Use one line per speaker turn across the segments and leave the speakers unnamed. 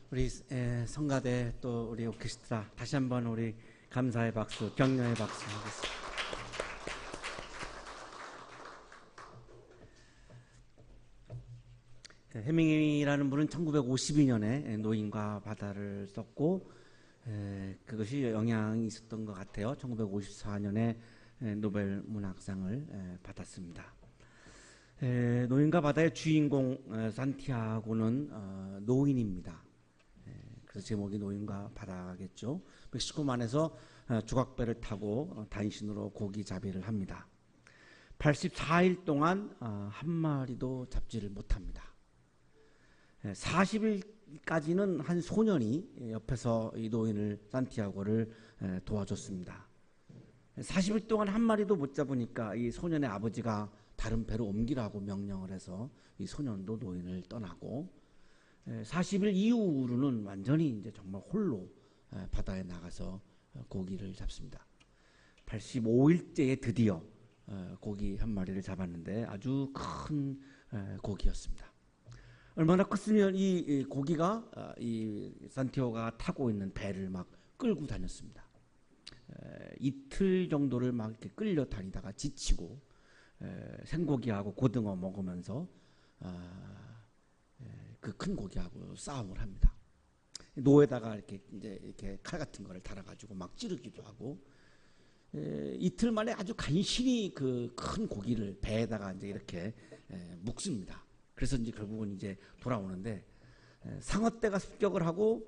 우리 성가대 또 우리 오케스트라 다시 한번 우리 감사의 박수, 격려의 박수 하겠습니다. 해밍웨이라는 분은 1952년에 노인과 바다를 썼고 그것이 영향이 있었던 것 같아요. 1954년에 노벨 문학상을 받았습니다. 노인과 바다의 주인공 산티아고는 노인입니다. 그래서 제목이 노인과 바다겠죠. 멕시코만에서 조각배를 타고 단신으로 고기잡이를 합니다. 84일 동안 한 마리도 잡지를 못합니다. 40일까지는 한 소년이 옆에서 이 노인을 산티아고를 도와줬습니다. 40일 동안 한 마리도 못 잡으니까 이 소년의 아버지가 다른 배로 옮기라고 명령을 해서 이 소년도 노인을 떠나고 40일 이후로는 완전히 이제 정말 홀로 바다에 나가서 고기를 잡습니다. 85일째에 드디어 고기 한 마리를 잡았는데 아주 큰 고기였습니다. 얼마나 컸으면 이 고기가 이 산티아고가 타고 있는 배를 막 끌고 다녔습니다. 이틀 정도를 막 이렇게 끌려 다니다가 지치고 생고기하고 고등어 먹으면서 그 큰 고기하고 싸움을 합니다. 노에다가 이렇게 칼 같은 거를 달아가지고 막 찌르기도 하고 이틀 만에 아주 간신히 그 큰 고기를 배에다가 이제 이렇게 묶습니다. 그래서 이제 결국은 이제 돌아오는데 상어떼가 습격을 하고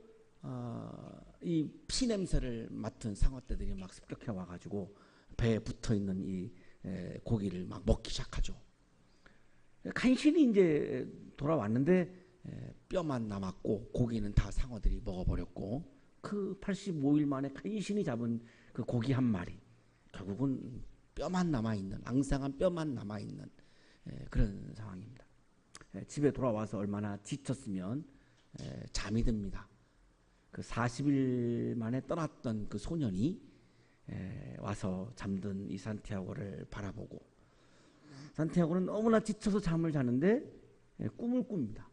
이 피 냄새를 맡은 상어떼들이 막 습격해 와가지고 배에 붙어 있는 이 고기를 막 먹기 시작하죠. 간신히 이제 돌아왔는데 뼈만 남았고 고기는 다 상어들이 먹어버렸고 그 85일 만에 간신히 잡은 그 고기 한 마리 결국은 뼈만 남아있는 앙상한 뼈만 남아있는 그런 상황입니다. 집에 돌아와서 얼마나 지쳤으면 잠이 듭니다. 그 40일 만에 떠났던 그 소년이 와서 잠든 이 산티아고를 바라보고 산티아고는 너무나 지쳐서 잠을 자는데 꿈을 꿉니다.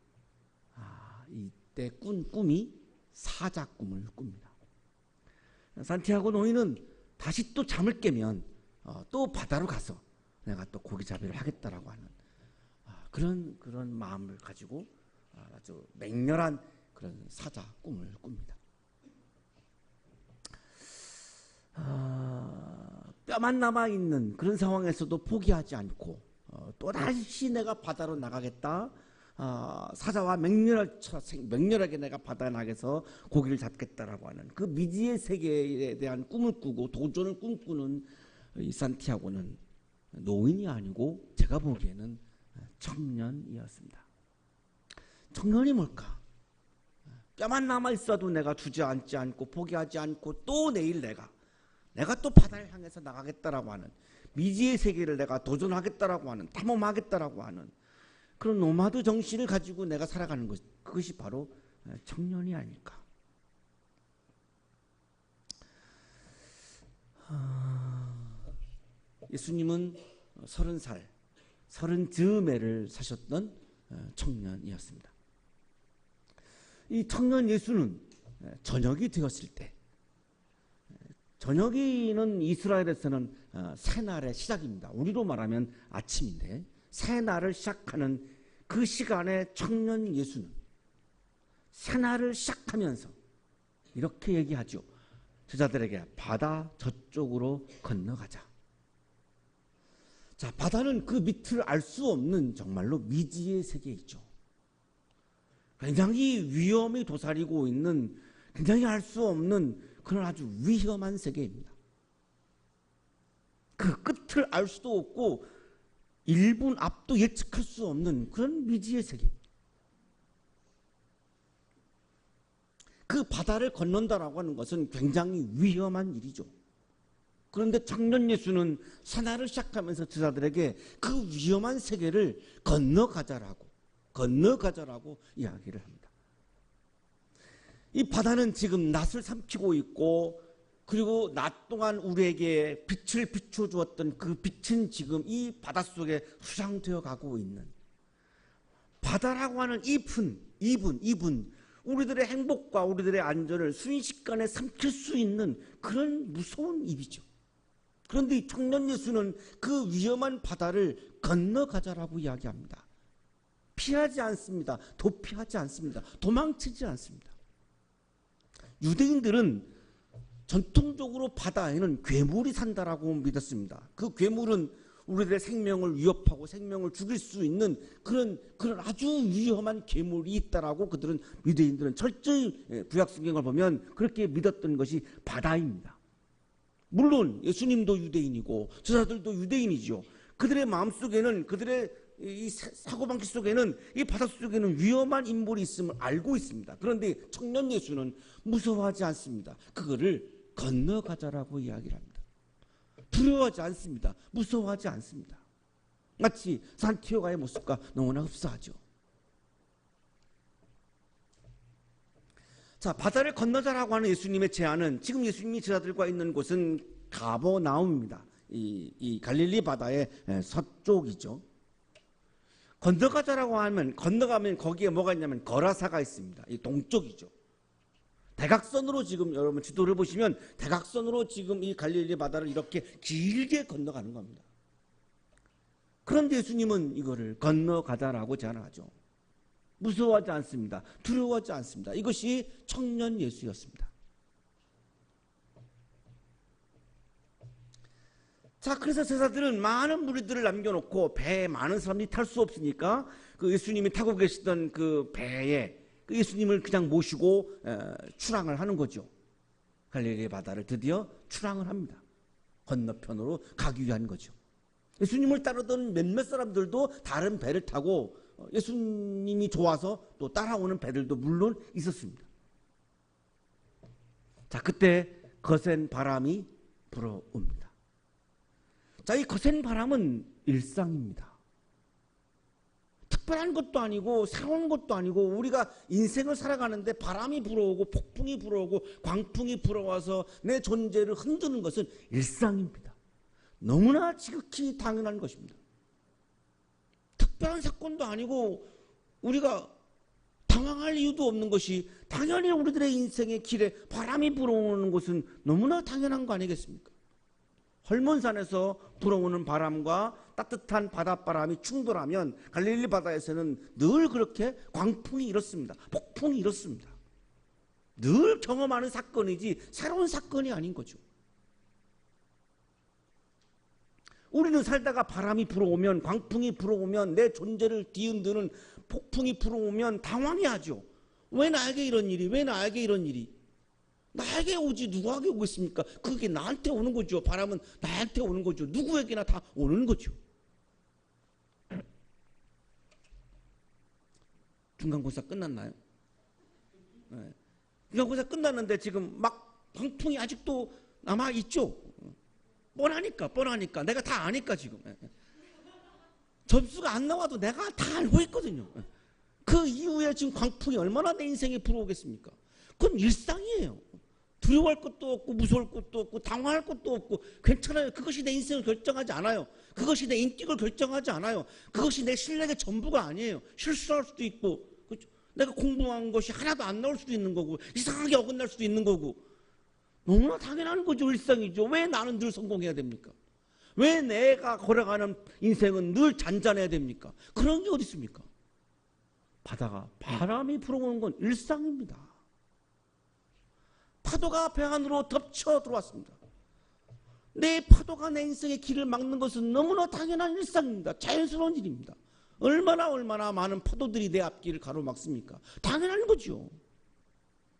이때 꾼 꿈이 사자 꿈을 꿉니다. 산티아고 노인은 다시 또 잠을 깨면 또 바다로 가서 내가 또 고기잡이를 하겠다라고 하는 그런 마음을 가지고 아주 맹렬한 그런 사자 꿈을 꿉니다. 뼈만 남아있는 그런 상황에서도 포기하지 않고 또다시 내가 바다로 나가겠다. 사자와 맹렬하게 내가 바다에 나가서 고기를 잡겠다라고 하는 그 미지의 세계에 대한 꿈을 꾸고 도전을 꿈꾸는 이 산티아고는 노인이 아니고 제가 보기에는 청년이었습니다. 청년이 뭘까? 뼈만 남아있어도 내가 주저앉지 않고 포기하지 않고 또 내일 내가 또 바다를 향해서 나가겠다라고 하는 미지의 세계를 내가 도전하겠다라고 하는 탐험하겠다라고 하는 그런 노마드 정신을 가지고 내가 살아가는 것 그것이 바로 청년이 아닐까. 예수님은 30살 30즈음에를 사셨던 청년이었습니다. 이 청년 예수는 저녁이 되었을 때 저녁이는 이스라엘에서는 새날의 시작입니다. 우리로 말하면 아침인데 새날을 시작하는 그 시간에 청년 예수는 새날을 시작하면서 이렇게 얘기하죠. 제자들에게 바다 저쪽으로 건너가자. 자, 바다는 그 밑을 알 수 없는 정말로 미지의 세계에 있죠. 굉장히 위험이 도사리고 있는 굉장히 알 수 없는 그런 아주 위험한 세계입니다. 그 끝을 알 수도 없고 1분 앞도 예측할 수 없는 그런 미지의 세계입니다. 그 바다를 건넌다라고 하는 것은 굉장히 위험한 일이죠. 그런데 청년 예수는 새날을 시작하면서 제자들에게 그 위험한 세계를 건너가자라고 이야기를 합니다. 이 바다는 지금 낯을 삼키고 있고 그리고 낮 동안 우리에게 빛을 비춰주었던 그 빛은 지금 이 바닷속에 수장되어 가고 있는 바다라고 하는 잎은 우리들의 행복과 우리들의 안전을 순식간에 삼킬 수 있는 그런 무서운 일이죠. 그런데 이 청년 예수는 그 위험한 바다를 건너가자라고 이야기합니다. 피하지 않습니다. 도피하지 않습니다. 도망치지 않습니다. 유대인들은 전통적으로 바다에는 괴물이 산다라고 믿었습니다. 그 괴물은 우리들의 생명을 위협하고 생명을 죽일 수 있는 그런 아주 위험한 괴물이 있다라고 그들은 유대인들은 철저히 구약 성경을 보면 그렇게 믿었던 것이 바다입니다. 물론 예수님도 유대인이고 제자들도 유대인이죠. 그들의 마음속에는 그들의 이 사고방식 속에는 이 바닷속에는 위험한 인물이 있음을 알고 있습니다. 그런데 청년 예수는 무서워하지 않습니다. 그거를 건너가자라고 이야기를 합니다. 두려워하지 않습니다. 무서워하지 않습니다. 마치 산티아고의 모습과 너무나 흡사하죠. 자, 바다를 건너자라고 하는 예수님의 제안은 지금 예수님이 제자들과 있는 곳은 가버나움입니다. 이 갈릴리 바다의 서쪽이죠. 건너가자라고 하면 건너가면 거기에 뭐가 있냐면 거라사가 있습니다. 이 동쪽이죠. 대각선으로 지금 여러분 지도를 보시면 대각선으로 지금 이 갈릴리 바다를 이렇게 길게 건너가는 겁니다. 그런데 예수님은 이거를 건너가자라고 제안하죠. 무서워하지 않습니다. 두려워하지 않습니다. 이것이 청년 예수였습니다. 자, 그래서 제자들은 많은 무리들을 남겨놓고 배에 많은 사람들이 탈 수 없으니까 그 예수님이 타고 계시던 그 배에 그 예수님을 그냥 모시고 출항을 하는 거죠. 갈릴리 바다를 드디어 출항을 합니다. 건너편으로 가기 위한 거죠. 예수님을 따르던 몇몇 사람들도 다른 배를 타고 예수님이 좋아서 또 따라오는 배들도 물론 있었습니다. 자, 그때 거센 바람이 불어옵니다. 자, 이 거센 바람은 일상입니다. 특별한 것도 아니고 새로운 것도 아니고 우리가 인생을 살아가는데 바람이 불어오고 폭풍이 불어오고 광풍이 불어와서 내 존재를 흔드는 것은 일상입니다. 너무나 지극히 당연한 것입니다. 특별한 사건도 아니고 우리가 당황할 이유도 없는 것이 당연히 우리들의 인생의 길에 바람이 불어오는 것은 너무나 당연한 거 아니겠습니까? 헐몬산에서 불어오는 바람과 따뜻한 바닷바람이 충돌하면 갈릴리 바다에서는 늘 그렇게 광풍이 일었습니다. 폭풍이 일었습니다. 늘 경험하는 사건이지 새로운 사건이 아닌 거죠. 우리는 살다가 바람이 불어오면 광풍이 불어오면 내 존재를 뒤흔드는 폭풍이 불어오면 당황해하죠. 왜 나에게 이런 일이? 왜 나에게 이런 일이? 나에게 오지 누구에게 오겠습니까? 그게 나한테 오는 거죠. 바람은 나한테 오는 거죠. 누구에게나 다 오는 거죠. 중간고사 끝났나요? 네. 중간고사 끝났는데 지금 막 광풍이 아직도 남아있죠. 뻔하니까 내가 다 아니까 지금 점수가 안 나와도 내가 다 알고 있거든요. 그 이후에 지금 광풍이 얼마나 내 인생에 불어오겠습니까? 그건 일상이에요. 두려워할 것도 없고 무서울 것도 없고 당황할 것도 없고 괜찮아요. 그것이 내 인생을 결정하지 않아요. 그것이 내 인격을 결정하지 않아요. 그것이 내 실력의 전부가 아니에요. 실수할 수도 있고 그렇죠? 내가 공부한 것이 하나도 안 나올 수도 있는 거고 이상하게 어긋날 수도 있는 거고 너무나 당연한 거죠. 일상이죠. 왜 나는 늘 성공해야 됩니까? 왜 내가 걸어가는 인생은 늘 잔잔해야 됩니까? 그런 게 어디 있습니까? 바람이 불어오는 건 일상입니다. 파도가 배 안으로 덮쳐 들어왔습니다. 내 파도가 내 인생의 길을 막는 것은 너무나 당연한 일상입니다. 자연스러운 일입니다. 얼마나 많은 파도들이 내 앞길을 가로막습니까? 당연한 거죠.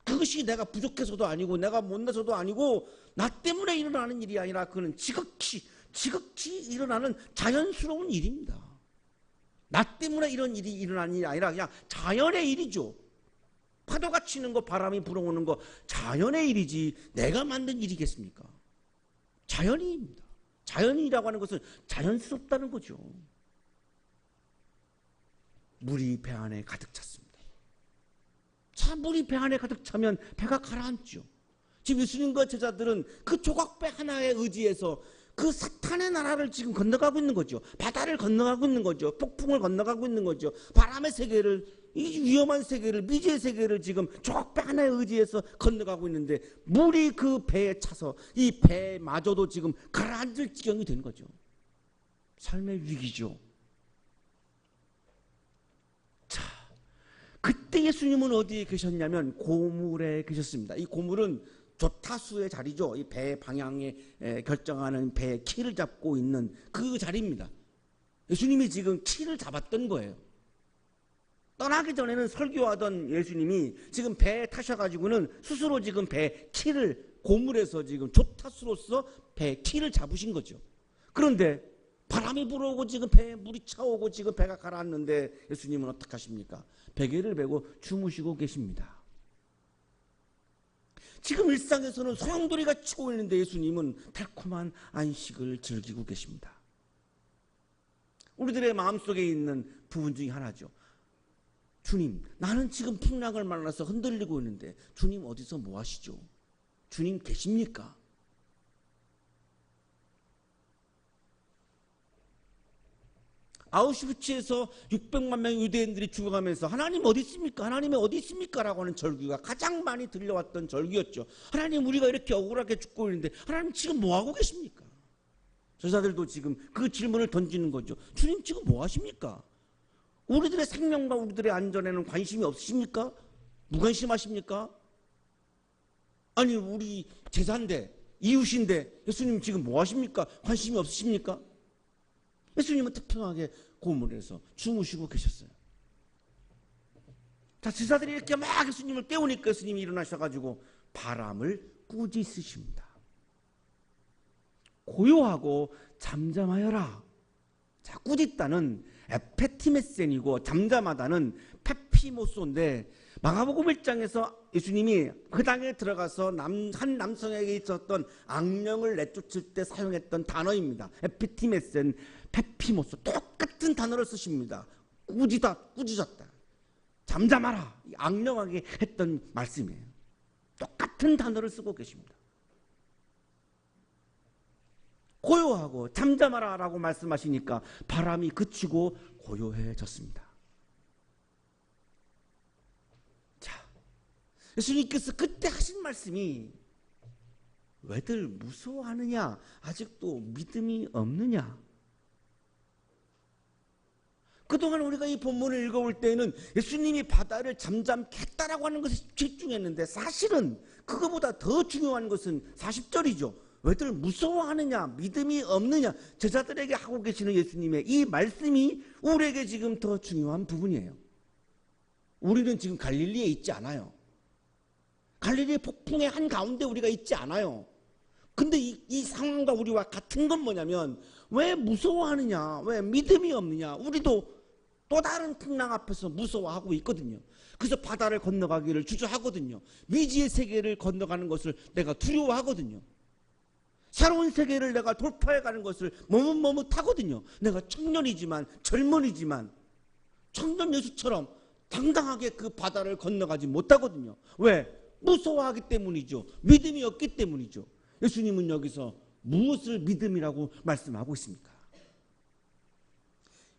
그것이 내가 부족해서도 아니고 내가 못나서도 아니고 나 때문에 일어나는 일이 아니라 그는 지극히 일어나는 자연스러운 일입니다. 나 때문에 이런 일이 일어나는 일이 아니라 그냥 자연의 일이죠. 파도가 치는 거, 바람이 불어오는 거 자연의 일이지 내가 만든 일이겠습니까? 자연입니다. 자연이라고 하는 것은 자연스럽다는 거죠. 물이 배 안에 가득 찼습니다. 자, 물이 배 안에 가득 차면 배가 가라앉죠. 지금 예수님과 제자들은 그 조각배 하나에 의지해서 그 사탄의 나라를 지금 건너가고 있는 거죠. 바다를 건너가고 있는 거죠. 폭풍을 건너가고 있는 거죠. 바람의 세계를 이 위험한 세계를, 미지의 세계를 지금 족배 하나에 의지해서 건너가고 있는데 물이 그 배에 차서 이 배마저도 지금 가라앉을 지경이 된 거죠. 삶의 위기죠. 자, 그때 예수님은 어디에 계셨냐면 고물에 계셨습니다. 이 고물은 조타수의 자리죠. 이 배 방향에 결정하는 배의 키를 잡고 있는 그 자리입니다. 예수님이 지금 키를 잡았던 거예요. 떠나기 전에는 설교하던 예수님이 지금 배에 타셔가지고는 스스로 지금 배 키를 고물에서 지금 조타수로서 배 키를 잡으신 거죠. 그런데 바람이 불어오고 지금 배에 물이 차오고 지금 배가 가라앉는데 예수님은 어떻게 하십니까? 베개를 베고 주무시고 계십니다. 지금 일상에서는 소용돌이가 치고 있는데 예수님은 달콤한 안식을 즐기고 계십니다. 우리들의 마음속에 있는 부분 중에 하나죠. 주님, 나는 지금 풍랑을 만나서 흔들리고 있는데 주님 어디서 뭐 하시죠? 주님 계십니까? 아우슈비츠에서 600만 명의 유대인들이 죽어가면서 하나님 어디 있습니까? 하나님이 어디 있습니까? 라고 하는 절규가 가장 많이 들려왔던 절규였죠. 하나님, 우리가 이렇게 억울하게 죽고 있는데 하나님 지금 뭐 하고 계십니까? 저자들도 지금 그 질문을 던지는 거죠. 주님 지금 뭐 하십니까? 우리들의 생명과 우리들의 안전에는 관심이 없으십니까? 무관심하십니까? 아니, 우리 제자인데, 이웃인데 예수님 지금 뭐 하십니까? 관심이 없으십니까? 예수님은 태평하게 고물에서 주무시고 계셨어요. 자, 제자들이 이렇게 막 예수님을 깨우니까 예수님이 일어나셔가지고 바람을 꾸짖으십니다. 고요하고 잠잠하여라. 자, 꾸짖다는 에페티메센이고 잠잠하다는 페피모소인데, 마가복음 1장에서 예수님이 그 당에 들어가서 한 남성에게 있었던 악령을 내쫓을 때 사용했던 단어입니다. 에피티메센, 페피모소, 똑같은 단어를 쓰십니다. 꾸짖었다, 잠잠하라, 악령하게 했던 말씀이에요. 똑같은 단어를 쓰고 계십니다. 고요하고 잠잠하라 라고 말씀하시니까 바람이 그치고 고요해졌습니다. 자, 예수님께서 그때 하신 말씀이 왜들 무서워하느냐? 아직도 믿음이 없느냐? 그동안 우리가 이 본문을 읽어올 때에는 예수님이 바다를 잠잠케 했다라고 하는 것에 집중했는데, 사실은 그거보다 더 중요한 것은 40절이죠. 왜들 무서워하느냐, 믿음이 없느냐, 제자들에게 하고 계시는 예수님의 이 말씀이 우리에게 지금 더 중요한 부분이에요. 우리는 지금 갈릴리에 있지 않아요. 갈릴리 폭풍의 한가운데 우리가 있지 않아요. 근데 이 상황과 우리와 같은 건 뭐냐면, 왜 무서워하느냐, 왜 믿음이 없느냐, 우리도 또 다른 풍랑 앞에서 무서워하고 있거든요. 그래서 바다를 건너가기를 주저하거든요. 미지의 세계를 건너가는 것을 내가 두려워하거든요. 새로운 세계를 내가 돌파해가는 것을 머뭇머뭇하거든요. 내가 청년이지만, 젊은이지만 청년 예수처럼 당당하게 그 바다를 건너가지 못하거든요. 왜? 무서워하기 때문이죠. 믿음이 없기 때문이죠. 예수님은 여기서 무엇을 믿음이라고 말씀하고 있습니까?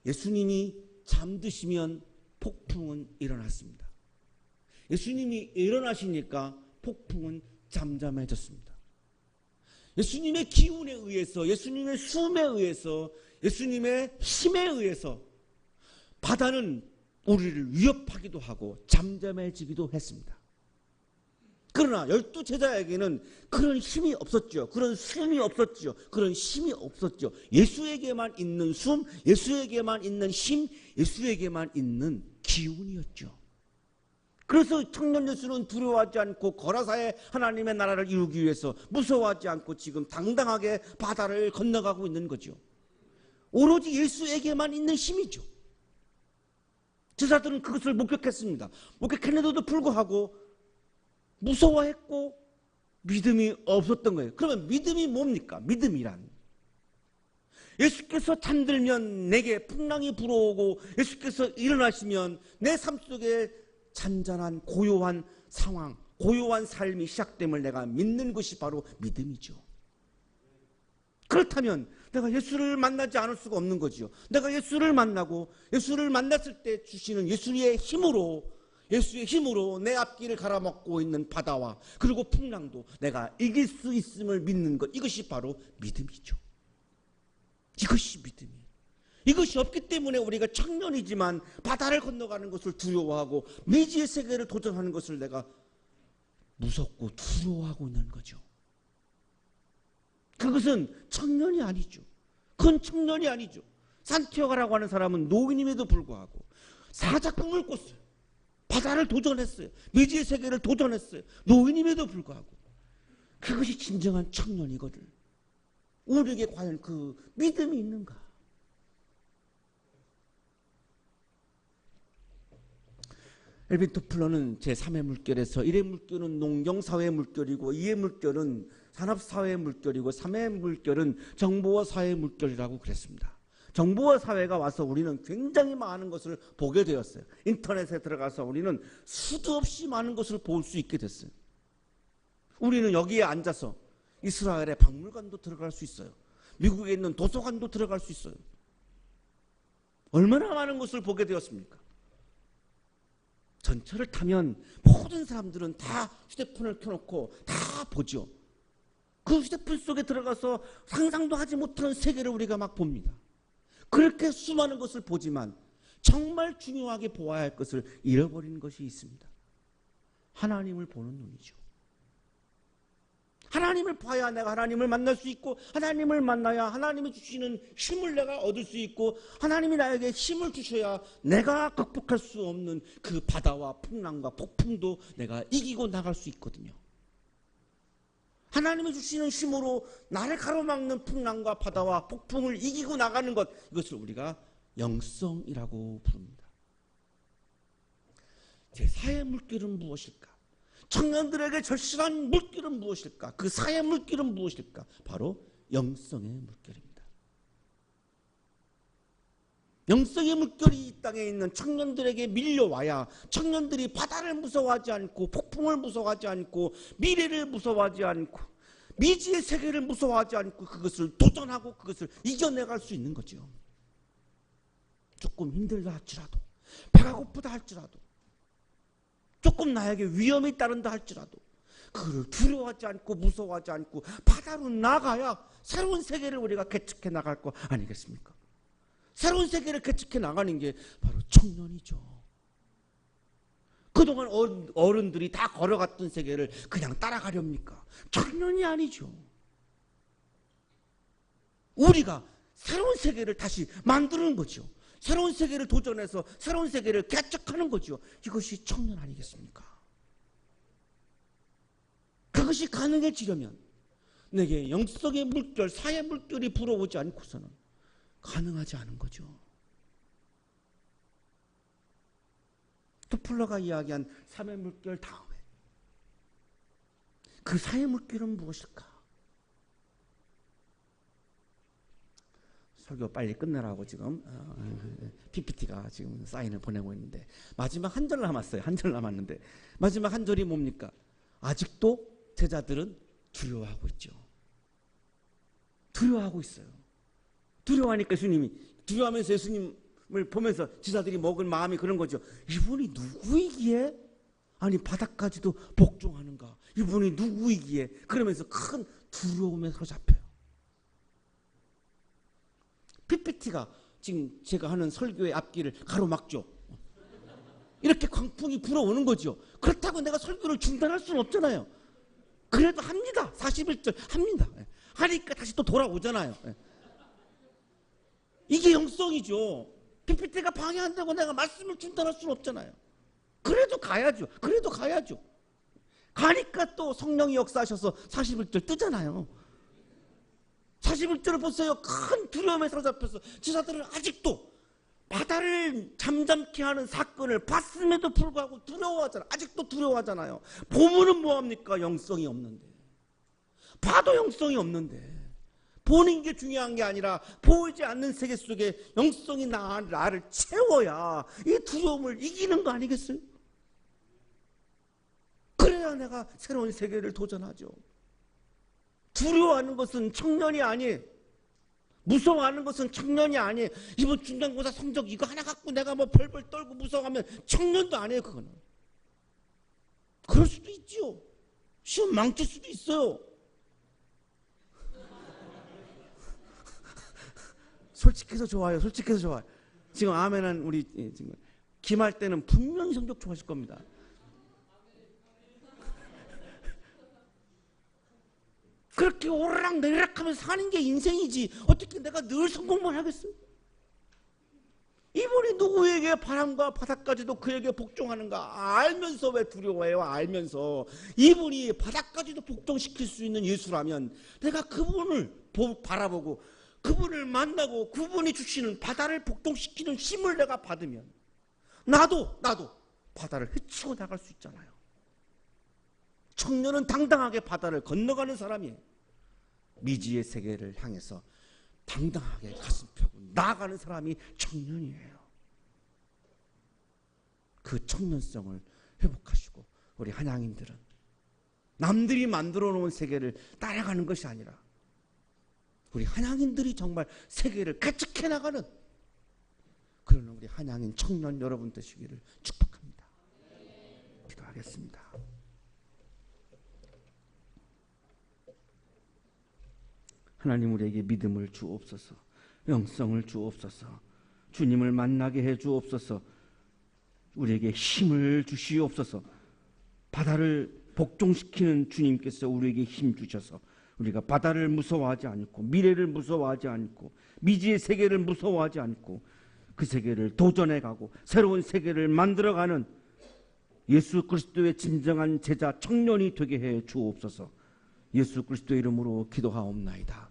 예수님이 잠드시면 폭풍은 일어났습니다. 예수님이 일어나시니까 폭풍은 잠잠해졌습니다. 예수님의 기운에 의해서, 예수님의 숨에 의해서, 예수님의 힘에 의해서 바다는 우리를 위협하기도 하고 잠잠해지기도 했습니다. 그러나 12제자에게는 그런 힘이 없었죠. 그런 숨이 없었죠. 그런 힘이 없었죠. 예수에게만 있는 숨, 예수에게만 있는 힘, 예수에게만 있는 기운이었죠. 그래서 청년 예수는 두려워하지 않고 거라사의 하나님의 나라를 이루기 위해서 무서워하지 않고 지금 당당하게 바다를 건너가고 있는 거죠. 오로지 예수에게만 있는 힘이죠. 제자들은 그것을 목격했습니다. 목격했는데도 불구하고 무서워했고 믿음이 없었던 거예요. 그러면 믿음이 뭡니까? 믿음이란, 예수께서 잠들면 내게 풍랑이 불어오고 예수께서 일어나시면 내 삶 속에 잔잔한 고요한 상황, 고요한 삶이 시작됨을 내가 믿는 것이 바로 믿음이죠. 그렇다면 내가 예수를 만나지 않을 수가 없는 거지요. 내가 예수를 만나고 예수를 만났을 때 주시는 예수의 힘으로 내 앞길을 갈아먹고 있는 바다와 그리고 풍랑도 내가 이길 수 있음을 믿는 것, 이것이 바로 믿음이죠. 이것이 믿음이에요. 이것이 없기 때문에 우리가 청년이지만 바다를 건너가는 것을 두려워하고 미지의 세계를 도전하는 것을 내가 무섭고 두려워하고 있는 거죠. 그것은 청년이 아니죠. 그건 청년이 아니죠. 산티아고라고 하는 사람은 노인임에도 불구하고 사자 꿈을 꿨어요. 바다를 도전했어요. 미지의 세계를 도전했어요. 노인임에도 불구하고. 그것이 진정한 청년이거든. 우리에게 과연 그 믿음이 있는가? 엘빈 토플러는 제3의 물결에서 1의 물결은 농경사회의 물결이고 2의 물결은 산업사회의 물결이고 3의 물결은 정보와 사회의 물결이라고 그랬습니다. 정보와 사회가 와서 우리는 굉장히 많은 것을 보게 되었어요. 인터넷에 들어가서 우리는 수도 없이 많은 것을 볼 수 있게 됐어요. 우리는 여기에 앉아서 이스라엘의 박물관도 들어갈 수 있어요. 미국에 있는 도서관도 들어갈 수 있어요. 얼마나 많은 것을 보게 되었습니까? 전철을 타면 모든 사람들은 다 휴대폰을 켜놓고 다 보죠. 그 휴대폰 속에 들어가서 상상도 하지 못하는 세계를 우리가 막 봅니다. 그렇게 수많은 것을 보지만 정말 중요하게 보아야 할 것을 잃어버리는 것이 있습니다. 하나님을 보는 눈이죠. 하나님을 봐야 내가 하나님을 만날 수 있고 하나님을 만나야 하나님이 주시는 힘을 내가 얻을 수 있고 하나님이 나에게 힘을 주셔야 내가 극복할 수 없는 그 바다와 풍랑과 폭풍도 내가 이기고 나갈 수 있거든요. 하나님이 주시는 힘으로 나를 가로막는 풍랑과 바다와 폭풍을 이기고 나가는 것, 이것을 우리가 영성이라고 부릅니다. 제4의 물길은 무엇일까? 청년들에게 절실한 물길은 무엇일까? 그 사의 물길은 무엇일까? 바로 영성의 물결입니다. 영성의 물결이 이 땅에 있는 청년들에게 밀려와야 청년들이 바다를 무서워하지 않고 폭풍을 무서워하지 않고 미래를 무서워하지 않고 미지의 세계를 무서워하지 않고 그것을 도전하고 그것을 이겨내갈 수 있는 거죠. 조금 힘들다 할지라도, 배가 고프다 할지라도, 조금 나에게 위험이 따른다 할지라도 그를 두려워하지 않고 무서워하지 않고 바다로 나가야 새로운 세계를 우리가 개척해 나갈 거 아니겠습니까? 새로운 세계를 개척해 나가는 게 바로 청년이죠. 그동안 어른들이 다 걸어갔던 세계를 그냥 따라가렵니까? 청년이 아니죠. 우리가 새로운 세계를 다시 만드는 거죠. 새로운 세계를 도전해서 새로운 세계를 개척하는 거죠. 이것이 청년 아니겠습니까? 그것이 가능해지려면 내게 영성의 물결, 사의 물결이 불어오지 않고서는 가능하지 않은 거죠. 토플러가 이야기한 3의 물결 다음에 그 4의 물결은 무엇일까? 설교 빨리 끝내라고 지금 PPT가 지금 사인을 보내고 있는데 마지막 한 절 남았어요. 한 절 남았는데 마지막 한 절이 뭡니까? 아직도 제자들은 두려워하고 있죠. 두려워하고 있어요. 두려워하니까 예수님이 두려워하면서 예수님을 보면서 제자들이 먹은 마음이 그런 거죠. 이분이 누구이기에? 아니 바닥까지도 복종하는가? 이분이 누구이기에? 그러면서 큰 두려움에 사로잡혀요. PPT가 지금 제가 하는 설교의 앞길을 가로막죠. 이렇게 광풍이 불어오는 거죠. 그렇다고 내가 설교를 중단할 수는 없잖아요. 그래도 합니다. 41절 합니다. 하니까 다시 또 돌아오잖아요. 이게 영성이죠. PPT가 방해한다고 내가 말씀을 중단할 수는 없잖아요. 그래도 가야죠. 그래도 가야죠. 가니까 또 성령이 역사하셔서 41절 뜨잖아요. 41절을 보세요. 큰 두려움에 사로잡혀서 제자들은 아직도 바다를 잠잠케 하는 사건을 봤음에도 불구하고 두려워하잖아요. 아직도 두려워하잖아요. 보면은 뭐합니까? 영성이 없는데. 봐도 영성이 없는데. 보는 게 중요한 게 아니라 보이지 않는 세계 속에 영성이 나를 채워야 이 두려움을 이기는 거 아니겠어요? 그래야 내가 새로운 세계를 도전하죠. 두려워하는 것은 청년이 아니에요. 무서워하는 것은 청년이 아니에요. 이번 중간고사 성적 이거 하나 갖고 내가 뭐 벌벌 떨고 무서워하면 청년도 아니에요. 그거는. 그럴 수도 있죠. 시험 망칠 수도 있어요. 솔직해서 좋아요. 솔직해서 좋아요. 지금 아멘은 우리 지금 김할 때는 분명히 성적 좋아하실 겁니다. 그렇게 오르락내리락하면서 사는 게 인생이지 어떻게 내가 늘 성공만 하겠어요? 이분이 누구에게 바람과 바다까지도 그에게 복종하는가 알면서 왜 두려워해요? 알면서 이분이 바다까지도 복종시킬 수 있는 예수라면 내가 그분을 바라보고 그분을 만나고 그분이 주시는 바다를 복종시키는 힘을 내가 받으면 나도 바다를 헤치고 나갈 수 있잖아요. 청년은 당당하게 바다를 건너가는 사람이에요. 미지의 세계를 향해서 당당하게 가슴 펴고 나아가는 사람이 청년이에요. 그 청년성을 회복하시고 우리 한양인들은 남들이 만들어 놓은 세계를 따라가는 것이 아니라 우리 한양인들이 정말 세계를 개척해 나가는 그런 우리 한양인 청년 여러분 되시기를 축복합니다. 기도하겠습니다. 하나님 우리에게 믿음을 주옵소서. 영성을 주옵소서. 주님을 만나게 해 주옵소서. 우리에게 힘을 주시옵소서. 바다를 복종시키는 주님께서 우리에게 힘 주셔서 우리가 바다를 무서워하지 않고 미래를 무서워하지 않고 미지의 세계를 무서워하지 않고 그 세계를 도전해 가고 새로운 세계를 만들어가는 예수 그리스도의 진정한 제자 청년이 되게 해 주옵소서. 예수 그리스도의 이름으로 기도하옵나이다.